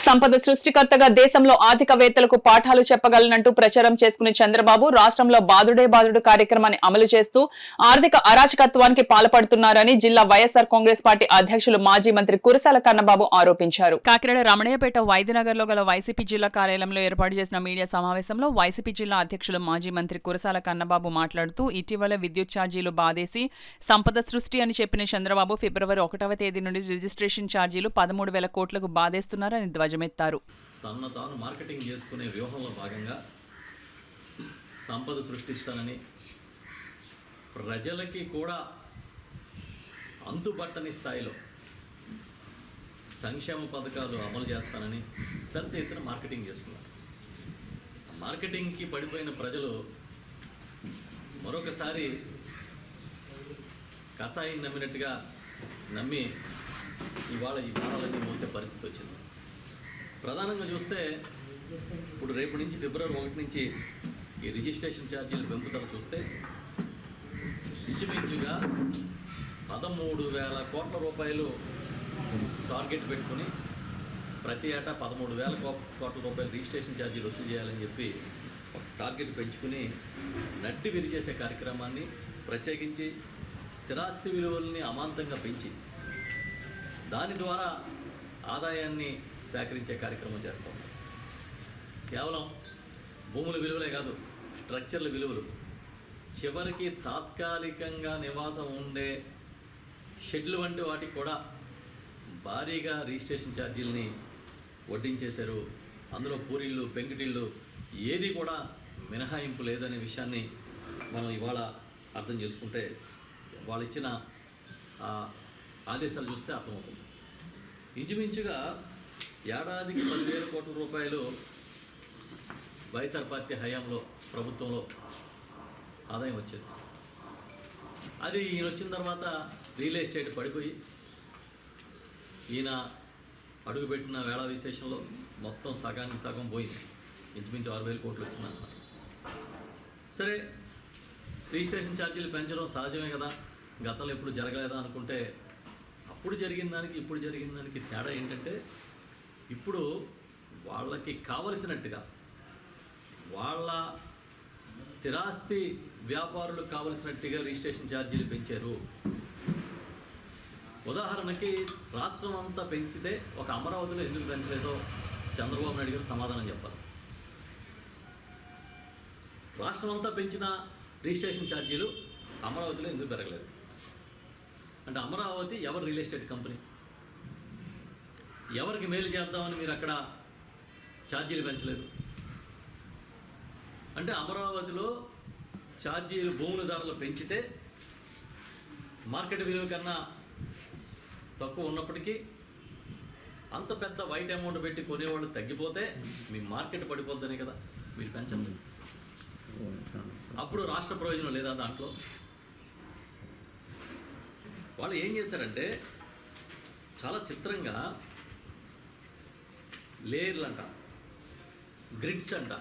సంపద సృష్టికర్తగా దేశంలో ఆర్థికవేత్తలకు పాఠాలు చెప్పగలనంటూ ప్రచారం చేసుకునే చంద్రబాబు రాష్ట్రంలో బాదుడే బాదుడు కార్యక్రమాన్ని అమలు చేస్తూ ఆర్థిక అరాచకత్వానికి పాల్పడుతున్నారని జిల్లా వైఎస్ఆర్ కాంగ్రెస్ పార్టీ అధ్యక్షులు మాజీ మంత్రి కురసాల కన్నబాబు ఆరోపించారు. కాకినాడ రమణయ్యపేట వైద్యనగర్ లో గల వైసీపీ జిల్లా కార్యాలయంలో ఏర్పాటు చేసిన మీడియా సమావేశంలో వైసీపీ జిల్లా అధ్యక్షులు మాజీ మంత్రి కురసాల కన్నబాబు మాట్లాడుతూ ఇటీవల విద్యుత్ ఛార్జీలు బాధేసి సంపద సృష్టి అని చెప్పిన చంద్రబాబు ఫిబ్రవరి 1వ తేదీ నుండి రిజిస్ట్రేషన్ ఛార్జీలు 13,000 కోట్లకు బాధేస్తున్నారని ధ్వజమెత్తారు. తనను తాను మార్కెటింగ్ చేసుకునే వ్యూహంలో భాగంగా సంపద సృష్టిస్తానని ప్రజలకి కూడా అంతుబట్టని స్థాయిలో సంక్షేమ పథకాలు అమలు చేస్తానని పెద్ద ఎత్తున మార్కెటింగ్ చేసుకున్నారు. మార్కెటింగ్కి పడిపోయిన ప్రజలు మరొకసారి కషాయం నమ్మినట్టుగా నమ్మి ఇవాళ ఈ వారాలన్నీ మోసే పరిస్థితి వచ్చింది. ప్రధానంగా చూస్తే ఇప్పుడు రేపు నుంచి ఫిబ్రవరి 1 నుంచి ఈ రిజిస్ట్రేషన్ ఛార్జీలు పెంపుదల చూస్తే ఇంచుమించుగా 13,000 కోట్ల రూపాయలు టార్గెట్ పెట్టుకుని ప్రతి ఏటా 13,000 కోట్ల రూపాయలు రిజిస్ట్రేషన్ ఛార్జీలు వసూలు చేయాలని చెప్పి ఒక టార్గెట్ పెంచుకుని నడ్డి విరిచేసే కార్యక్రమాన్ని ప్రత్యేకించి స్థిరాస్తి విలువల్ని అమాంతంగా పెంచి దాని ద్వారా ఆదాయాన్ని సేకరించే కార్యక్రమం చేస్తాం. కేవలం భూముల విలువలే కాదు, స్ట్రక్చర్ల విలువలు, చివరికి తాత్కాలికంగా నివాసం ఉండే షెడ్లు వంటి వాటికి కూడా భారీగా రిజిస్ట్రేషన్ ఛార్జీలని వడ్డించేశారు. అందులో పూరిళ్ళు, పెంకుటిళ్ళు ఏది కూడా మినహాయింపు లేదనే విషయాన్ని మనం ఇవాళ అర్థం చేసుకుంటే వాళ్ళు ఇచ్చిన ఆదేశాలు చూస్తే అర్థమవుతుంది. ఇంచుమించుగా ఏడాదికి 10,000 కోట్ల రూపాయలు వైఎస్ఆర్ పార్టీ హయాంలో ప్రభుత్వంలో ఆదాయం వచ్చేది. అది ఈయన వచ్చిన తర్వాత రియల్ ఎస్టేట్ పడిపోయి ఈయన అడుగుపెట్టిన వేళ విశేషంలో మొత్తం సగానికి సగం పోయింది. ఇంచుమించు 6,000 కోట్లు వచ్చిందన్నమాట. సరే, రిజిస్ట్రేషన్ ఛార్జీలు పెంచడం సహజమే కదా, గతంలో ఎప్పుడు జరగలేదా అనుకుంటే అప్పుడు జరిగిన దానికి ఇప్పుడు జరిగిన దానికి తేడా ఏంటంటే ఇప్పుడు వాళ్ళకి కావలసినట్టుగా వాళ్ళ స్థిరాస్తి వ్యాపారులకు కావలసినట్టుగా రిజిస్ట్రేషన్ ఛార్జీలు పెంచారు. ఉదాహరణకి రాష్ట్రం అంతా పెంచితే ఒక అమరావతిలో ఎందుకు పెంచలేదో చంద్రబాబు నాయుడు గారు సమాధానం చెప్పాలి. రాష్ట్రం అంతా పెంచిన రిజిస్ట్రేషన్ ఛార్జీలు అమరావతిలో ఎందుకు పెరగలేదు అంటే అమరావతి ఎవరు రియల్ ఎస్టేట్ కంపెనీ, ఎవరికి మేలు చేద్దామని మీరు అక్కడ ఛార్జీలు పెంచలేదు అంటే అమరావతిలో ఛార్జీలు భూముల ధరలు పెంచితే మార్కెట్ విలువ కన్నా తక్కువ ఉన్నప్పటికీ అంత పెద్ద వైట్ అమౌంట్ పెట్టి కొనేవాళ్ళు తగ్గిపోతే మీ మార్కెట్ పడిపోద్దనే కదా మీరు పెంచండి. అప్పుడు రాష్ట్ర ప్రయోజనం లేదా దాంట్లో? వాళ్ళు ఏం చేశారంటే చాలా చిత్రంగా లేయర్లు అంట, గ్రిడ్స్ అంట.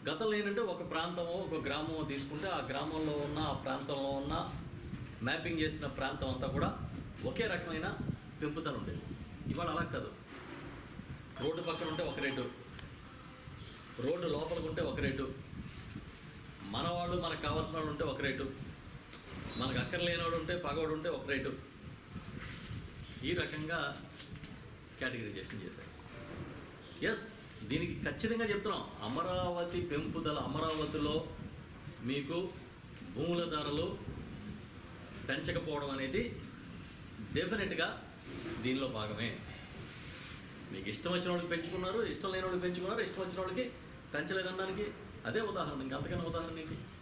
గతంలో ఏంటంటే ఒక ప్రాంతమో ఒక గ్రామమో తీసుకుంటే ఆ గ్రామంలో ఉన్న ఆ ప్రాంతంలో ఉన్న మ్యాపింగ్ చేసిన ప్రాంతం అంతా కూడా ఒకే రకమైన పెంపుదల ఉండేది. ఇవాళ అలా కాదు. రోడ్డు పక్కన ఉంటే ఒక రేటు, రోడ్డు లోపలికి ఉంటే ఒక రేటు, మన వాళ్ళు మనకు కావాల్సిన వాళ్ళు ఉంటే ఒక రేటు, మనకు అక్కర్లేనివాడు ఉంటే పగవాడు ఉంటే ఒక రేటు. ఈ రకంగా కేటగిరైజేషన్ చేశారు. ఎస్, దీనికి ఖచ్చితంగా చెప్తున్నాం, అమరావతి పెంపుదల, అమరావతిలో మీకు భూముల ధరలు పెంచకపోవడం అనేది డెఫినెట్గా దీనిలో భాగమే. మీకు ఇష్టం వచ్చిన వాళ్ళకి పెంచుకున్నారు, ఇష్టం లేని వాళ్ళకి పెంచుకున్నారు, ఇష్టం వచ్చిన వాళ్ళకి పెంచలేదనడానికి అదే ఉదాహరణ. ఇంకంతకన్నా ఉదాహరణ ఏంటి?